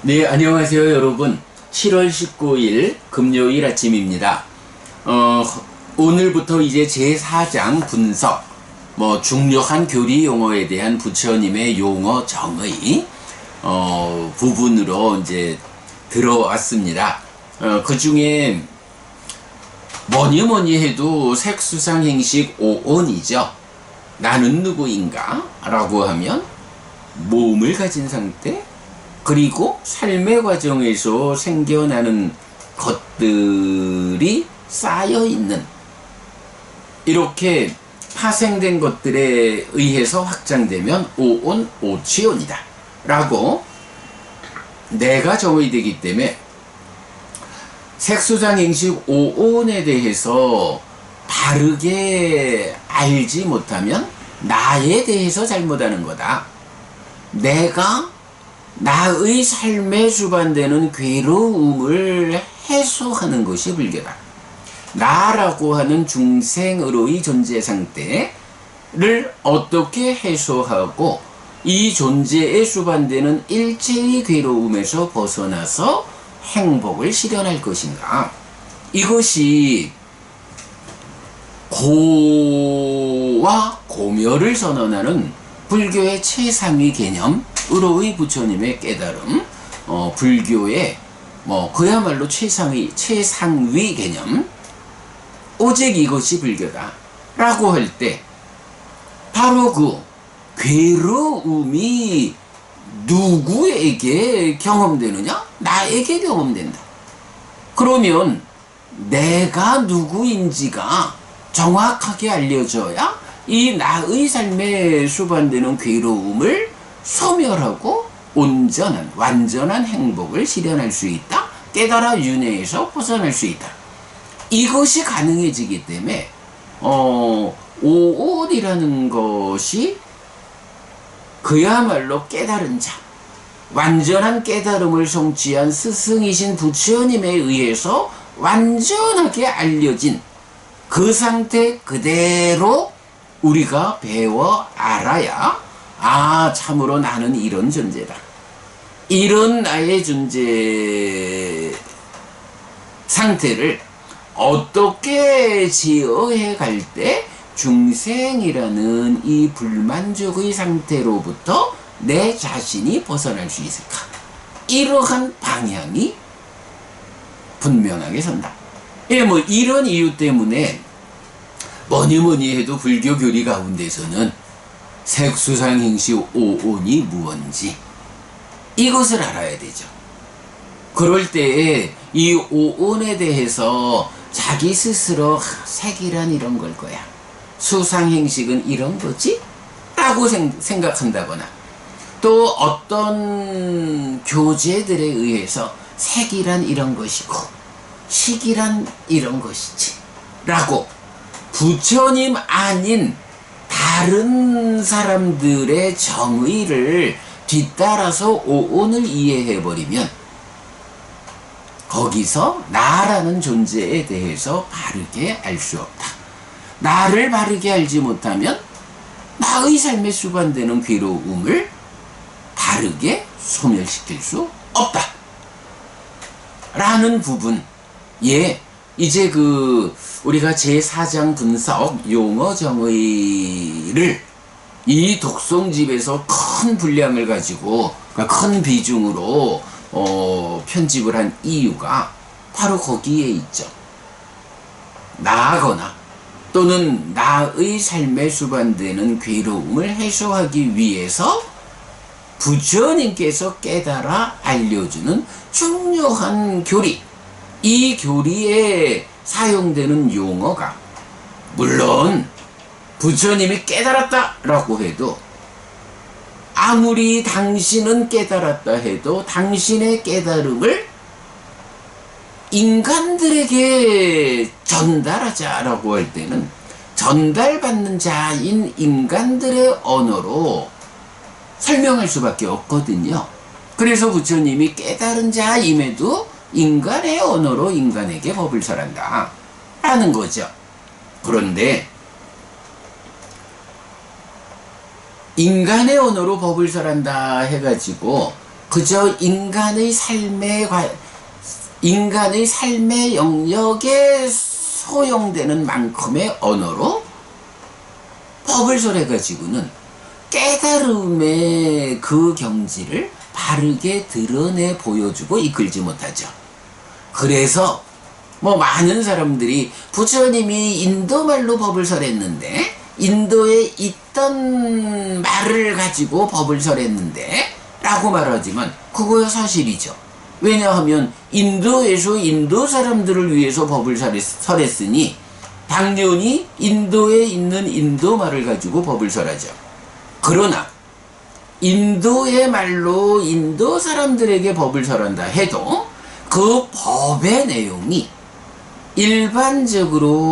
네, 안녕하세요, 여러분. 7월 19일 금요일 아침입니다. 오늘부터 이제 제4장 분석, 중요한 교리 용어에 대한 부처님의 용어 정의, 부분으로 이제 들어왔습니다. 그 중에 뭐니 해도 색수상행식 5온이죠. 나는 누구인가? 라고 하면 몸을 가진 상태, 그리고 삶의 과정에서 생겨나는 것들이 쌓여있는, 이렇게 파생된 것들에 의해서 확장되면 오온, 오치온이다 라고 내가 정의되기 때문에 색수상행식 5온에 대해서 바르게 알지 못하면 나에 대해서 잘못하는 거다. 내가 나의 삶에 수반되는 괴로움을 해소하는 것이 불교다. 나라고 하는 중생으로의 존재 상태를 어떻게 해소하고 이 존재에 수반되는 일체의 괴로움에서 벗어나서 행복을 실현할 것인가. 이것이 고와 고멸을 선언하는 불교의 최상위 개념으로의 부처님의 깨달음, 불교의 그야말로 최상위 개념, 오직 이것이 불교다 라고 할 때 바로 그 괴로움이 누구에게 경험되느냐? 나에게 경험된다. 그러면 내가 누구인지가 정확하게 알려져야 이 나의 삶에 수반되는 괴로움을 소멸하고 완전한 행복을 실현할 수 있다. 깨달아 윤회에서 벗어날 수 있다. 이것이 가능해지기 때문에 오온이라는 것이 그야말로 깨달은 자, 완전한 깨달음을 성취한 스승이신 부처님에 의해서 완전하게 알려진 그 상태 그대로 우리가 배워 알아야, 참으로 나는 이런 존재다. 이런 나의 존재 상태를 어떻게 제어해 갈 때 중생이라는 이 불만족의 상태로부터 내 자신이 벗어날 수 있을까? 이러한 방향이 분명하게 선다. 이런 이유 때문에 뭐니 해도 불교 교리 가운데서는 색수상행식 5온이 무언지 이것을 알아야 되죠. 그럴 때에 이 5온에 대해서 자기 스스로 색이란 이런 걸 거야, 수상행식은 이런 거지? 라고 생각한다거나, 또 어떤 교재들에 의해서 색이란 이런 것이고 식이란 이런 것이지 라고 부처님 아닌 다른 사람들의 정의를 뒤따라서 오온을 이해해버리면 거기서 나라는 존재에 대해서 바르게 알 수 없다. 나를 바르게 알지 못하면 나의 삶에 수반되는 괴로움을 바르게 소멸시킬 수 없다 라는 부분. 이제 우리가 제4장 분석 용어 정의를 이 독송집에서 큰 분량을 가지고, 큰 비중으로 편집을 한 이유가 바로 거기에 있죠. 나거나 또는 나의 삶에 수반되는 괴로움을 해소하기 위해서 부처님께서 깨달아 알려주는 중요한 교리, 이 교리에 사용되는 용어가, 물론 부처님이 깨달았다 라고 해도, 아무리 당신은 깨달았다 해도 당신의 깨달음을 인간들에게 전달하자라고 할 때는 전달받는 자인 인간들의 언어로 설명할 수밖에 없거든요. 그래서 부처님이 깨달은 자임에도 인간의 언어로 인간에게 법을 설한다 라는 거죠. 그런데 인간의 언어로 법을 설한다 해가지고 그저 인간의 삶의 영역에 소용되는 만큼의 언어로 법을 설해가지고는 깨달음의 그 경지를 바르게 드러내 보여주고 이끌지 못하죠. 그래서 뭐 많은 사람들이 부처님이 인도말로 법을 설했는데, 인도에 있던 말을 가지고 법을 설했는데 라고 말하지만 그거야 사실이죠. 왜냐하면 인도에서 인도 사람들을 위해서 법을 설했으니 당연히 인도에 있는 인도 말을 가지고 법을 설하죠. 그러나 인도의 말로 인도 사람들에게 법을 설한다 해도 그 법의 내용이 일반적으로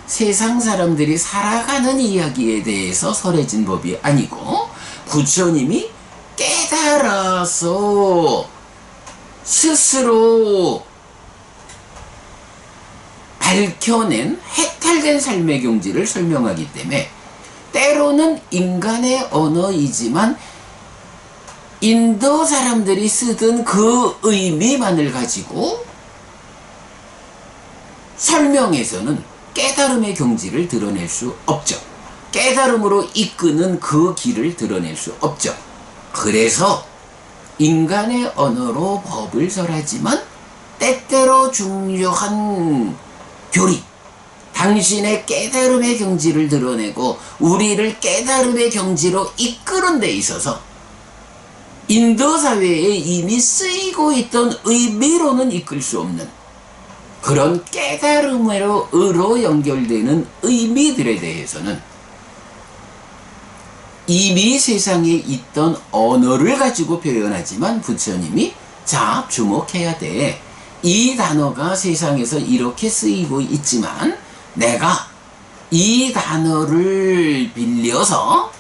세상 사람들이 살아가는 이야기에 대해서 설해진 법이 아니고 부처님이 깨달아서 스스로 밝혀낸 해탈된 삶의 경지를 설명하기 때문에 때로는 인간의 언어이지만 인도 사람들이 쓰던 그 의미만을 가지고 설명해서는 깨달음의 경지를 드러낼 수 없죠. 깨달음으로 이끄는 그 길을 드러낼 수 없죠. 그래서 인간의 언어로 법을 설하지만 때때로 중요한 교리, 당신의 깨달음의 경지를 드러내고 우리를 깨달음의 경지로 이끄는 데 있어서 인도 사회에 이미 쓰이고 있던 의미로는 이끌 수 없는 그런 깨달음으로 연결되는 의미들에 대해서는 이미 세상에 있던 언어를 가지고 표현하지만 부처님이 자, 주목해야 돼. 이 단어가 세상에서 이렇게 쓰이고 있지만 내가 이 단어를 빌려서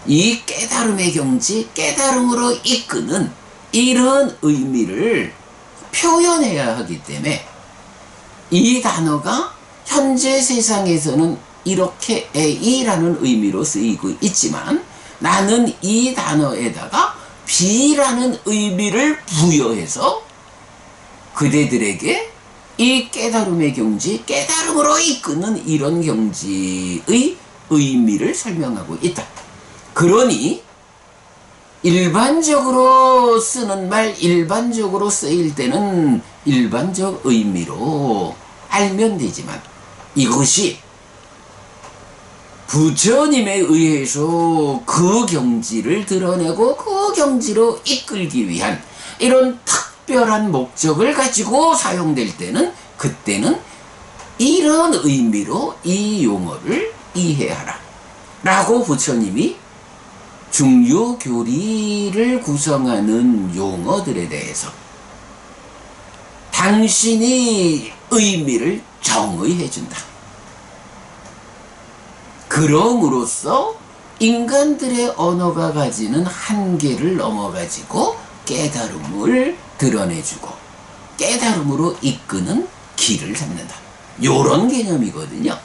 이 깨달음의 경지, 깨달음으로 이끄는 이런 의미를 표현해야 하기 때문에 이 단어가 현재 세상에서는 이렇게 A라는 의미로 쓰이고 있지만 나는 이 단어에다가 B라는 의미를 부여해서 그대들에게 이 깨달음의 경지, 깨달음으로 이끄는 이런 경지의 의미를 설명하고 있다. 그러니 일반적으로 쓰는 말, 일반적으로 쓰일 때는 일반적 의미로 알면 되지만 이것이 부처님에 의해서 그 경지를 드러내고 그 경지로 이끌기 위한 이런 특별한 목적을 가지고 사용될 때는 그때는 이런 의미로 이 용어를 이해하라 라고 부처님이 중요교리를 구성하는 용어들에 대해서 당신이 의미를 정의해준다. 그럼으로써 인간들의 언어가 가지는 한계를 넘어가지고 깨달음을 드러내주고 깨달음으로 이끄는 길을 잡는다. 요런 개념이거든요.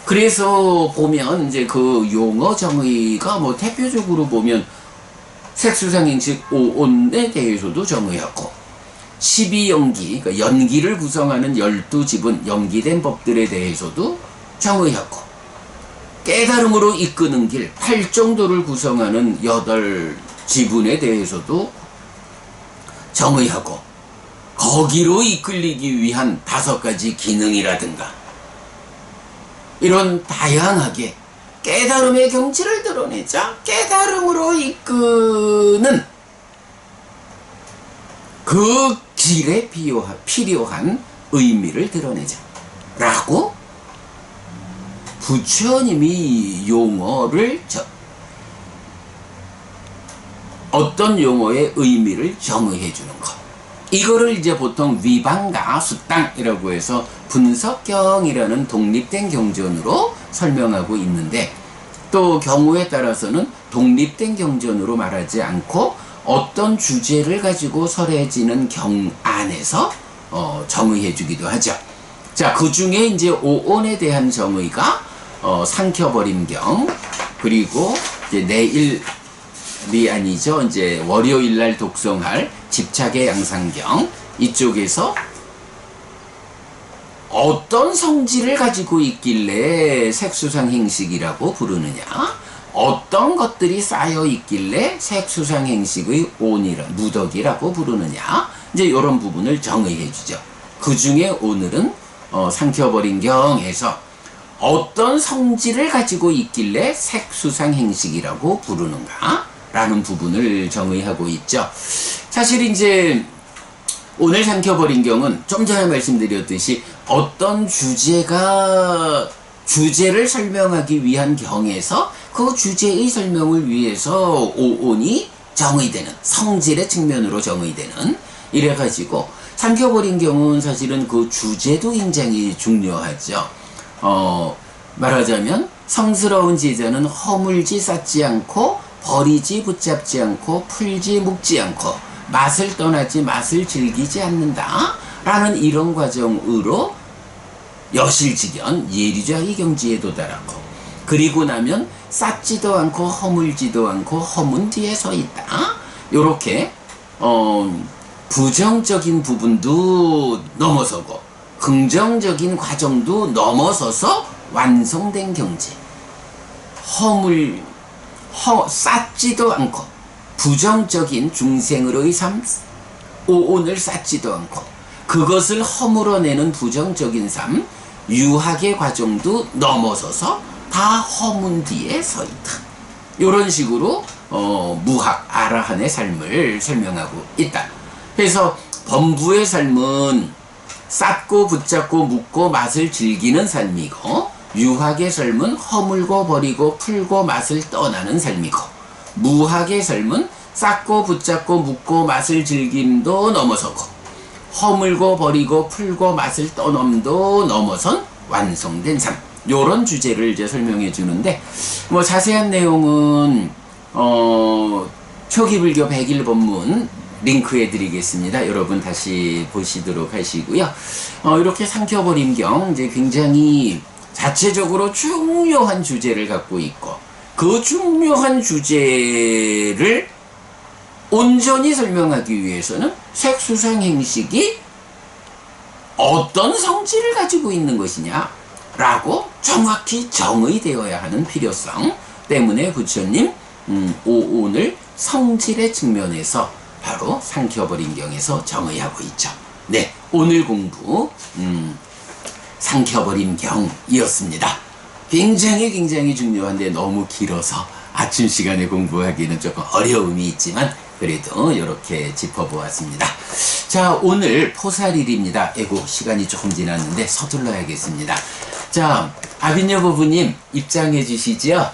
그래서 보면 이제 그 용어 정의가 뭐 대표적으로 보면 색수상인 즉 오온에 대해서도 정의하고 12연기, 그러니까 연기를 구성하는 12지분, 연기된 법들에 대해서도 정의하고 깨달음으로 이끄는 길, 8정도를 구성하는 8지분에 대해서도 정의하고 거기로 이끌리기 위한 5가지 기능이라든가 이런 다양하게 깨달음의 경지를 드러내자 깨달음으로 이끄는 그 길에 필요한 의미를 드러내자 라고 부처님이 용어를 어떤 용어의 의미를 정의해 주는 것, 이거를 이제 보통 위반가 수땅이라고 해서 분석경이라는 독립된 경전으로 설명하고 있는데 또 경우에 따라서는 독립된 경전으로 말하지 않고 어떤 주제를 가지고 설해지는 경 안에서 정의해 주기도 하죠. 자, 그 중에 이제 오온에 대한 정의가 상켜버림경, 그리고 이제 내일 오늘이 아니죠. 이제 월요일 날 독송할 집착의 양상경 이쪽에서 어떤 성질을 가지고 있길래 색수상 행식이라고 부르느냐, 어떤 것들이 쌓여 있길래 색수상 행식의 무덕이라고 부르느냐, 이제 이런 부분을 정의해 주죠. 그 중에 오늘은 삼켜버린 경에서 어떤 성질을 가지고 있길래 색수상 행식이라고 부르는가 라는 부분을 정의하고 있죠. 사실 이제 오늘 삼켜버린 경은 좀 전에 말씀드렸듯이 어떤 주제를 설명하기 위한 경에서 그 주제의 설명을 위해서 오온이 정의되는, 성질의 측면으로 정의되는, 이래가지고 삼켜버린 경우는 사실은 그 주제도 굉장히 중요하죠. 말하자면 성스러운 제자는 허물지 쌓지 않고 버리지 붙잡지 않고 풀지 묶지 않고 맛을 떠나지 맛을 즐기지 않는다 라는 이런 과정으로 여실직연 예리좌의 경지에 도달하고, 그리고 나면 쌓지도 않고 허물지도 않고 허문 뒤에 서 있다. 요렇게 부정적인 부분도 넘어서고 긍정적인 과정도 넘어서서 완성된 경지. 쌓지도 않고 부정적인 중생으로의 삶, 오온을 쌓지도 않고 그것을 허물어내는 부정적인 삶, 유학의 과정도 넘어서서 다 허문 뒤에 서 있다. 이런 식으로 무학, 아라한의 삶을 설명하고 있다. 그래서 범부의 삶은 쌓고 붙잡고 묶고 맛을 즐기는 삶이고, 유학의 삶은 허물고 버리고 풀고 맛을 떠나는 삶이고, 무학의 삶은 쌓고 붙잡고 묶고 맛을 즐김도 넘어서고 허물고 버리고 풀고 맛을 떠넘도 넘어선 완성된 삶, 요런 주제를 이제 설명해 주는데, 뭐 자세한 내용은 초기불교 101법문 링크해 드리겠습니다. 여러분 다시 보시도록 하시고요. 이렇게 삼켜버린 경 이제 굉장히 자체적으로 중요한 주제를 갖고 있고, 그 중요한 주제를 온전히 설명하기 위해서는 색수상 행식이 어떤 성질을 가지고 있는 것이냐 라고 정확히 정의되어야 하는 필요성 때문에 부처님 오온을 성질의 측면에서 바로 삼켜버린 경에서 정의하고 있죠. 네, 오늘 공부 삼켜버린 경이었습니다. 굉장히 중요한데 너무 길어서 아침 시간에 공부하기는 조금 어려움이 있지만 그래도 이렇게 짚어보았습니다. 자, 오늘 포살일입니다. 에고 시간이 조금 지났는데 서둘러야겠습니다. 자, 아빈여 부부님 입장해 주시죠.